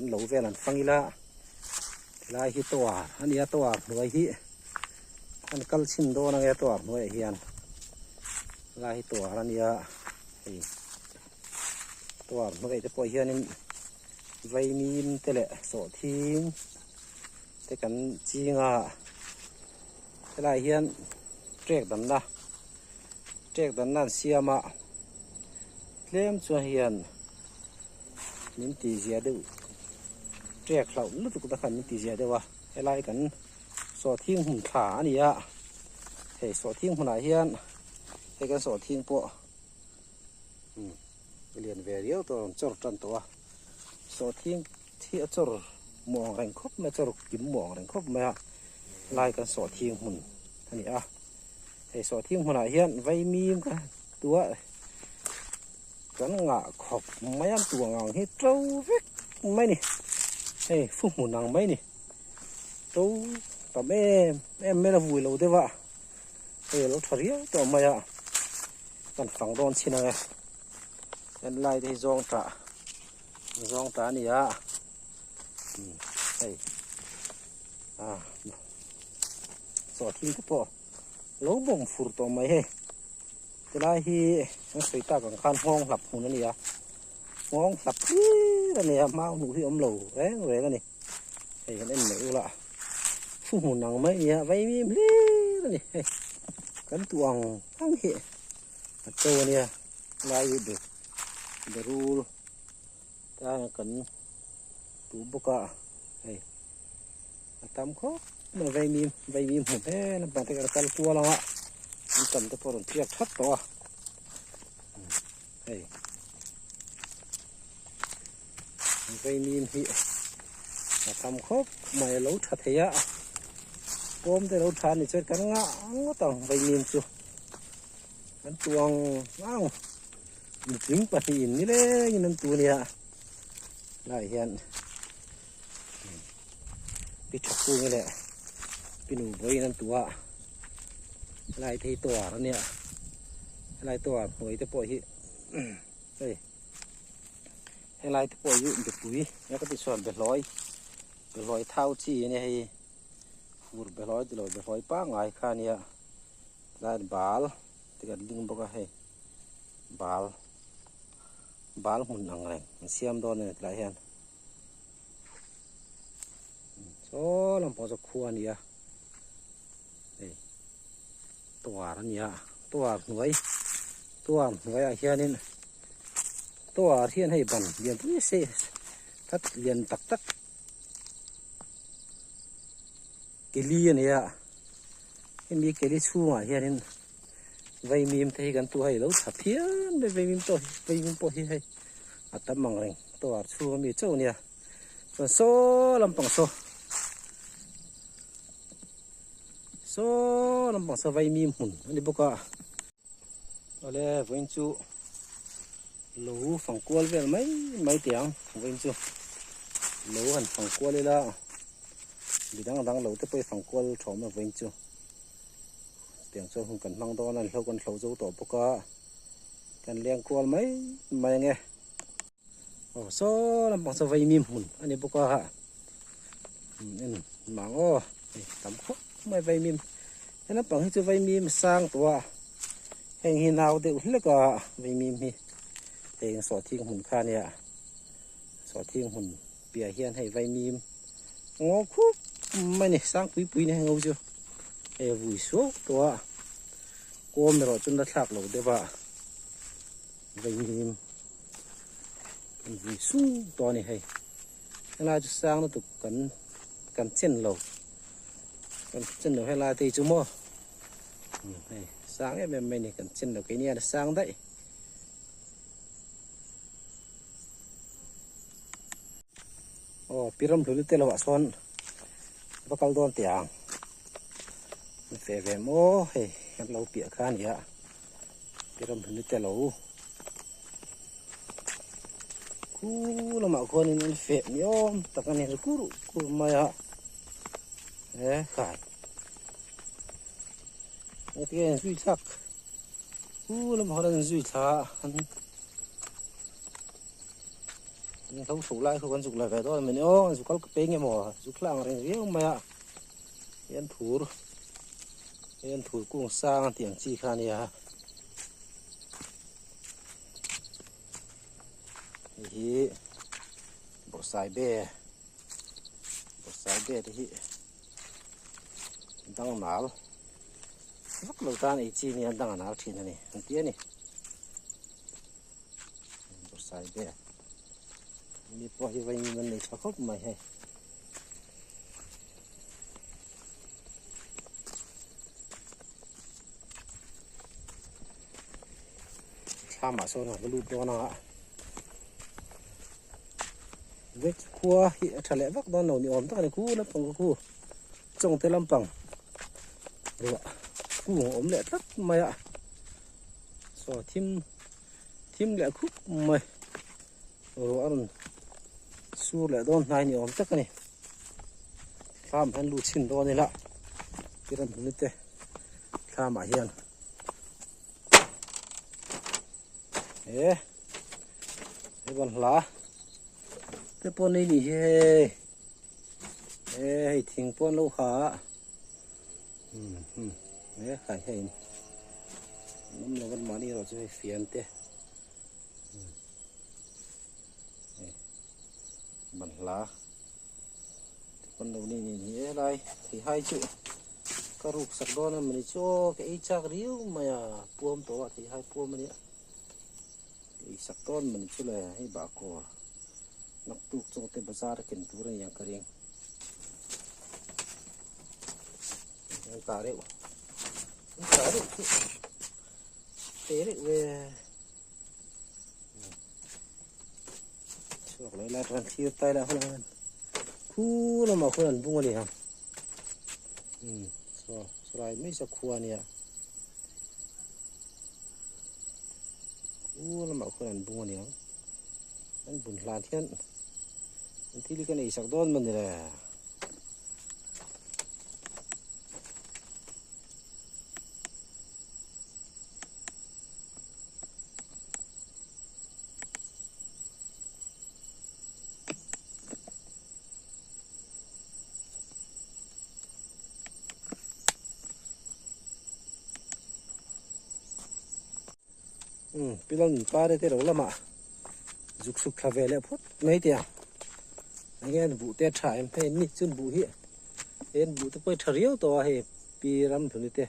กันหลูเวลันฟังอีละลายฮิตัวอันนี้ตัวหน่วยฮิอันกัลชินโดนังตัวหน่วยเฮียนลายตัวอันนี้ตัวหน่วยจะปล่อยเฮียนไวมีนเตะโสทิ้งแต่กันจีงะลายเฮียนเจ๊กดันนะเจ๊กดันนั่นเสียมาเลี้ยมชัวเฮียนมินตีเสียดูเจ๊กเราลึกตุกตะขันมินตีเสียดูวะลายกันโสทิ้งหุ่นขานี่อะโสทิ้งหุ่นไหนเฮียนกันโสทิ้งพวกเรียนเวรียวตัวจดจันตัวโสทิ้งที่จดมองแรงครบไม่จดกิมมองแรงครบไม่ลายกันโสทิ้งหุ่นอันนี้โสทิ้งหุ่นไหนเฮียนไว้มีมกันตัวกันงะขบไม่ยันตัวงางที่เจ้าเวกไม่นี่ฟุ้งหุ่นนางไม่นี่เจ้าแต่แม่ไม่ละวุ่ยเราเด้อวะเราทะเลตัวไม่กันฝังโดนชินะไงกันไล่ที่จองตานี่สอดทิ้งก็พอลูกบ่งฟูตัวไม่จะไล่ที่มันสวยตากับข้านห้องหลับหูนั่นนี่ห้องหลับนั่นนี่มาหนูที่อมเหลวเว้ยกันนี่กันเล่นเหลวละฟูหูหนังไม่ไว้มีมนั่นนี่กันตัวทั้งเหตุตัวเนี่ยลายเด็กเดือรูตากันตูบุกตามเขาไม่ไว้มีหุ่นลำบากแต่กันตัวเรามันจำตัวผลเทียบชัดตัวไว้มีหิทำเขาไม่รู้ทัศยะพร้อมแต่เราทานนี่เจอกันงะก็ต้องไว้มีจุกันตัวง้าวถึงปฏิอินนี่เลยนั่นตัวเนี่ยได้เห็นปีชักกูนี่แหละปีหนูบอยนั่นตัวลายที่ตัวแล้วเนี่ยลายตัวหวยจะปล่อยให้ลายจะปล่อยอยู่จะปุ๋ยแล้วก็ไปส่วนไปร้อยเท้าจีเนี่ยให้ฟูดไปร้อยตัวไปร้อยป้าไงข้าเนี่ยลายบาลแต่ก็ลิงบอกว่าให้บาลหุ่นหนังแรงเสียมโดนเนี่ยหลายเห็นโซ่ลำพอจะควรเนี่ยตัวนี่ตัวหน่วยเฮียนี่ตัวเทียนให้บันเรียนที่เสทัดเรียนตักเกลีเนี่ยให้มีเกลีชั่วเฮียนี่ไว้มีมที่กันตัวให้เราถัดเทียนไว้มีมตัวไว้มีมปอยให้อัตมังแรงตัวชั่วมีเจ้าเนี่ยส่วนโซ่ลำปังโซ่ลำปังโซ่ไว้มีมหุ่นอันนี้บุกเอาเลยเว้นจูหลูฝั่งกัวเลยไม่เตียงเว้นจูหลูหันฝั่งกัวเลยละดีดังหลูจะไปฝั่งกัวชมมาเว้นจูเตียงโซ่หุ่นกันนั่งตอนนั้นเรากันเขาโซ่ตัวบุกกันเลี้ยงกัวไม่ไงโอ้โซ่ลำปังโซ่ไว้มีมหุ่นอันนี้บุกนี่หมังตำข้ไม่ไว้มีมแล้วปังให้จะไว้มีมสร้างตัวแห่งหินเอาเดี๋ยวแล้วก็ไว้มีมเองสอดทิ้งหุ่นข้าเนี่ยสอดทิ้งหุ่นเปียเฮียนให้ไว้มีมงอคุบไม่เนี่ยสร้างปุ๋ยเนี่ยงอจ้ะวุ้ยสู้ตัวโกมเราจนระทักเราเดี๋ยวว่าไว้มีมวุ้ยสู้ตัวนี้ให้เราจะสร้างแล้วตุกกันเช่นเรากันเช่นเราให้ลายตีจุ่มsáng em này cần chân được cái nia là sang đấy piram thuli tela wa son bakal don tiang fe mo em lau pia khan ya piram thuli tela ku la ma ko ni fe miom takani ku ma ya khai cái duy sắc làm họ đang duy thả không thủ lại không còn dục lại về thôi mình ô dục có cái nghe mỏ dục làng rồi riêng mà yên thủ cùng sang tiếng chi khan ya thì bộ sài bè thì đang nào rất lâu ta này chi này đang nào thì này anh tía này bộ sài bè đi qua như vậy mình này sao khóc mày hay tham mà sau này cái lụt đó nó vết cua hiện trở lại vắt đó nổ nhổm tất cả này cú nó bằng cú trồng tới lâm bằng rồi ạ cú ốm lại tất mày ạ rồi thêm lại khúc mày rồi ăn su lại đón này nhổm tất cả này tham hắn lụt xin đó này lại cái lần thứ nhất tham mà hiền ê cái bàn lá cái pon này nhỉ ê thình pon lâu hả ê khai hay nấm là vẫn mani rồi chơi phiền thế bàn lá con đầu này nhỉ đây thì hai chữ cái rục sạc đó là mình cho cái chạc riêu mà puom to thì hai puom này cái sạc con mình cho là hay bà cô nắp tục trong cái bazar kinh tu này yang kering yang tarik tarik về chuột lấy lạiran thiêu tay đã không ăn khu nó mà không ăn bunga đi hả rồi mấy sao khu này khu nó mà không ăn bunga đi hả anh buồn làm thiên thì cái này sạc đón mình là bây giờ mình pa đây thế đâu lắm ạ dục sục cà phê lại phút mấy tiền anh em vụ tết trải em thấy nít chân vụ hiện em vụ tôi chơi riêu to hay pi ram thường thế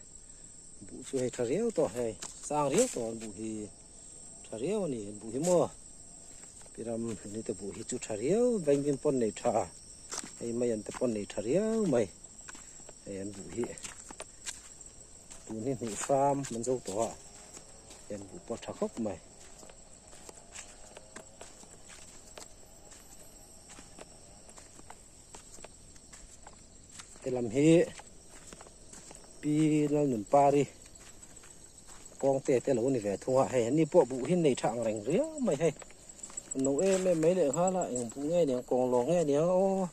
vụ chơi riêu to hay sang riêu to vụ thì riêu này vụ thì mua pi ram thường thế vụ thì chú riêu vay viên pon này trà hay mấy anh tập pon này riêu mày hay anh vụ thì vụ này thì farm mình dâu to em vụ po trà khóc mày cái làm hết pi nó nằm pa đi con tè tè lỗ này về thua hay ni bộ bụ hin này trạng rành ría mày hay nấu em mấy lại khá lại cũng nghe tiếng con lò nghe tiếng ô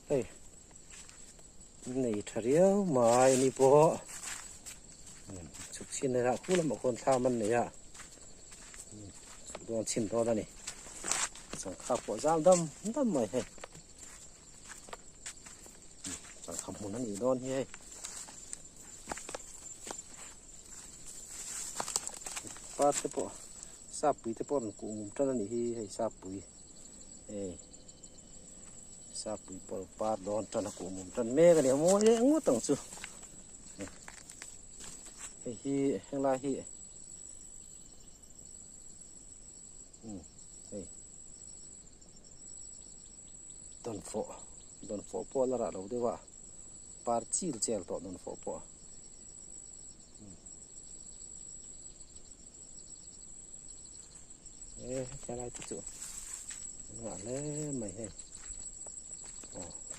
đây này thà ría mày ni bộ chụp xin này là cú là một con tham ăn này à chụp xin to ra này chẳng khắp bộ giam đâm mày hay chẳng khăm một nó nhỉ đòn như vậy phát cái bộ sáp bụi cái bộ cũng cho nó nhỉ hay sáp bụi bộ phát đòn cho nó cũng cho mẹ cái này mua đấy ngút tổng chưa hi hàng lai hi đòn phổ po là đâu đấy vợ par chil chel to đòn phổ po cái này chút ngã lên mày hay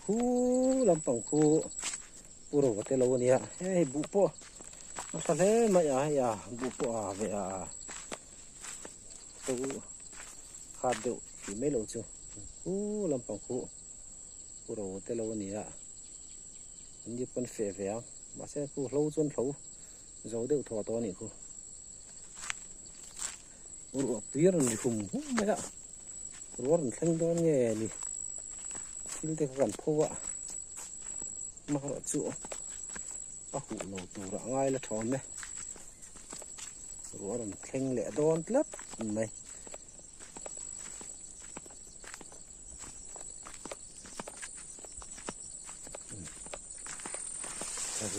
khu làm bằng khu puro cái tê lâu này hey bu po nó sao thế mày à bu po về tôi khát được thì mấy lâu chưa khu làm bằng khu puro tê lâu này như con phệ về mà sẽ khu lâu chuôn lâu giấu được thọ to này khu puro tuyết rồi hùng mấy ạ รัวมันแข็งโดนเงี้ยนี่ที่เด็กกันพวกมาหัวจุป้าหูโลตูระง่ายละถอนไหมรัวมันแข็งแหละโดนลับไหมโอเค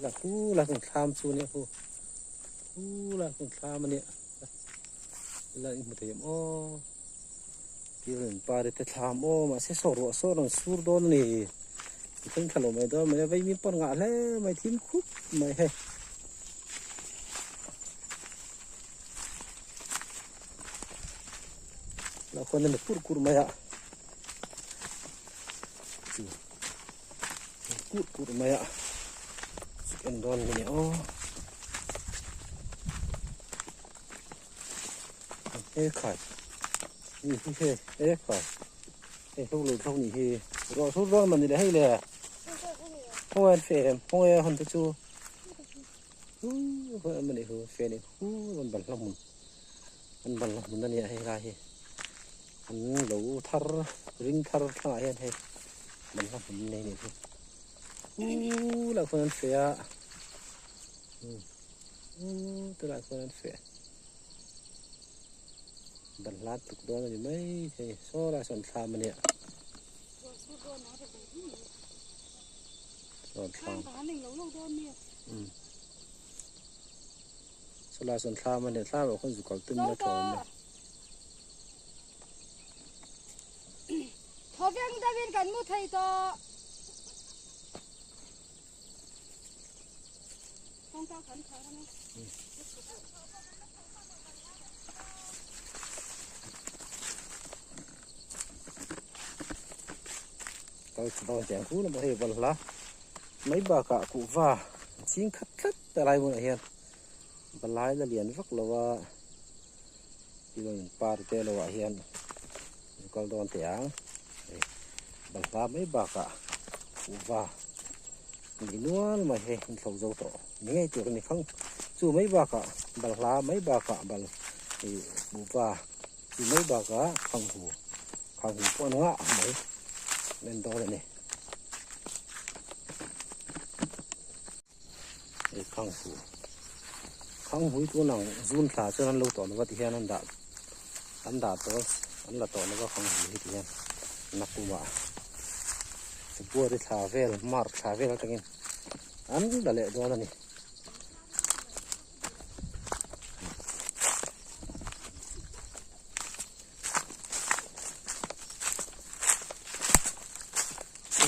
ละกูละคนทำสูเนี่ยกูละคนทำมันเนี่ยละอีกหมดเลยอ๋อที่เรื่องปลาเด็ดทำอ๋อมาเสียสอรัวสอรังสูดโดนนี่ถึงขลุ่มไม่โดนไม่ได้ไปมีปนงาเลยไม่ทิ้งคุกไม่ให้เราคนนั้นพูดกูไม่อะพูดไม่อะเป็นโดนนี่อ๋อเฮ้ยไข่นี่เฮ้ยเฮ้ยไข่เฮ้ยทุกเลยทุกนี่เฮ้ยรอทุกรอมันนี่ได้ให้เลยห้องเฟรมห้องหันตัวจูห้องมันนี่หัวเฟรมมันบันละมุนมันบันละมุนนั่นเนี่ยให้ไรอันหลูทาร์ริงทาร์ทั้งหลายให้มันละมุนนี่นี่คือแล้วคนนั้นเฟียตัวละคนนั้นเฟียบันลัดตุกโดนอยู่ไหมใช่โซ่ละส่วนทามันเนี่ยส่วนทาโซลาส่วนทามันเนี่ยทาแบบคนสุกตึ้มแล้วถอนเลยเขาเพียงได้เป็นกันมุทัยต่อต้องการขันขาไหมตอนแจงคู่นั่นประเทศบัลละไม่บากะกูว่าชิงคัดแต่ไรมันเฮียนบัลลัยละเลียนฟักละว่าที่เราปาร์เตละว่าเฮียนก็โดนเตียงบัลละไม่บากะกูว่ามีนวลมาเห็นเขาโจโตนี่ไงตัวนี้ข้างจู่ไม่บากะบัลละไม่บากะบัลกูว่าจู่ไม่บากะข้างหูปนงะไหมเล่นตัวเลยนี่ไอ้ข้างหูตัวหนังซูนขาเจ้านั้นลูกต่อนึกว่าที่เฮียนั่นอันดาตัวอันละต่อนึกว่าข้างหูที่เฮียนักกูว่าจะบัวได้ทาเวลมาร์ทาเวลตั้งอินอันนั่นแหละตัวนั้นนี่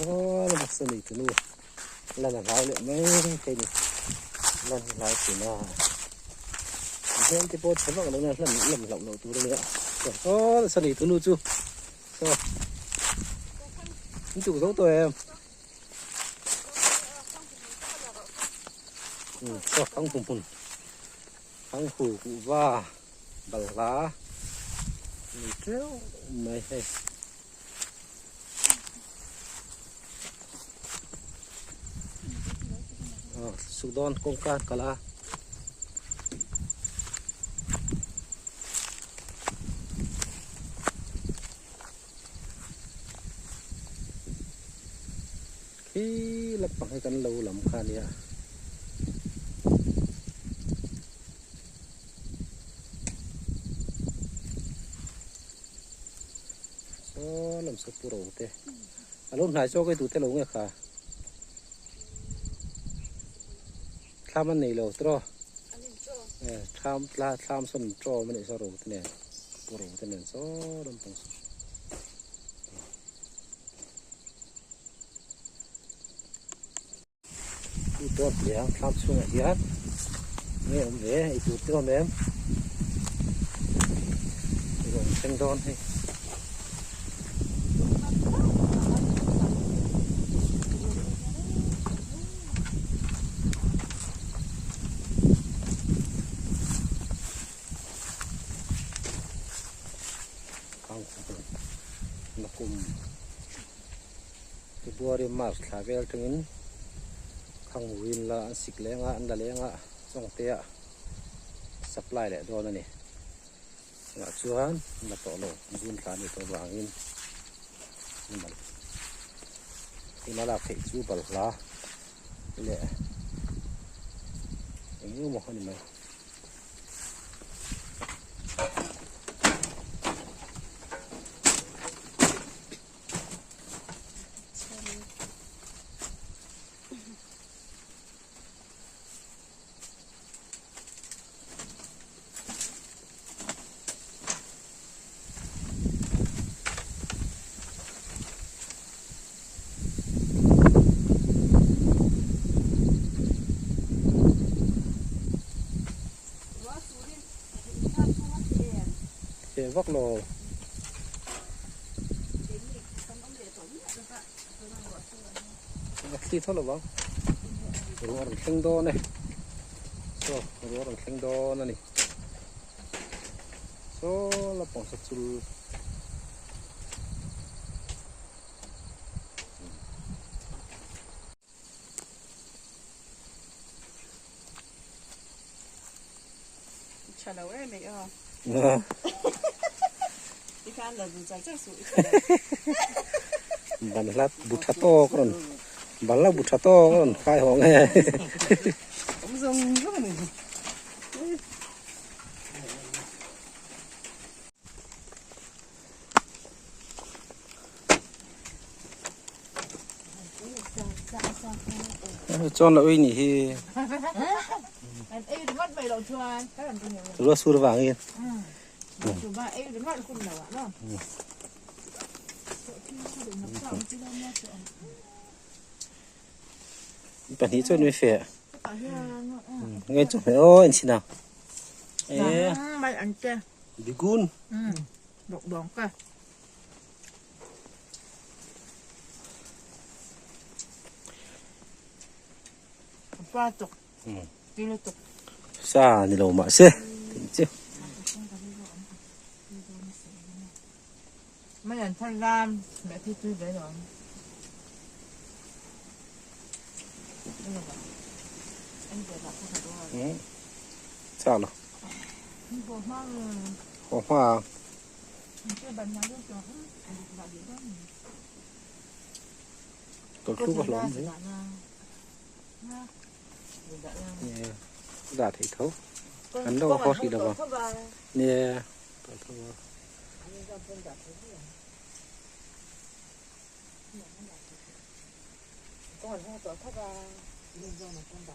โอ้ยมันสนิทกันนู่นแล้วมันร้ายเลยไม่ใช่นี่แล้วร้ายสินะเห็นที่ปวดสมองเลยนะแล้วหลับตัวเลยอ่ะโอ้สนิทกันนู่นจู่ก็นี่จู่ตัวเองก็ข้างปุ่นข้างหูกูว่าบัลลามีเจ้าไม่ให้สุดอนกงการกะลาที่ลับปักให้กันเราหลำคาเนี่ยโอ้ลำสุดปุโรเตอารมณ์หายโชคให้ดูเตลงเนี่ยค่ะข้ามันนี่เราตรอข้ามส้นตรอมันนี่สรุปเนี่ยปุโรเตเนี่ยโซ่ลำปังอีตัวเดียวข้ามช่วงเดียวเนี่ยผมเนี่ยอีตัวเนี่ยลงเส้นโดนให้นักกุมที่บัวเรียมมาสลาเวลถึงข้างวินละสิกเลี้ยงอันละเลี้ยงส่งเตะสับไล่แหละโดนนั่นนี่ ngã chuan là tổ lộ vun cá để tổ vàng in nhưng mà thì nó là phải chú bẩn lá lệ như một con này vóc lò khi thôi là vâng rồi orang keng do này so rồi orang keng do này so là bông sắt sul trả lời em mày à đi khăn là dùng trái chắc sủi bạn là bút chát to còn bạn là bút chát to còn khai họ nghe ông dùng rất là này cho nó uy nhỉ anh ấy được bắt về đầu chua các bạn tìm hiểu rồi xua vàng yên chua ba ấy được bắt được con nào ạ đó bạn ấy cho nuôi phệ nghe chồng phải ôi anh chị nào mày ăn chưa đi gun đụng đòn coi ba chục kilo chục xa thì lâu mà xe chứ mấy lần thanh lam mẹ thi tươi vậy rồi anh vừa đọc cái này sao nào vừa mang hoa hoa cái bánh nào đó còn cứ vào lắm đấy giả thấy thấu ăn đâu có gì đâu nè con không tổ thấp ra, nhưng do là con đạp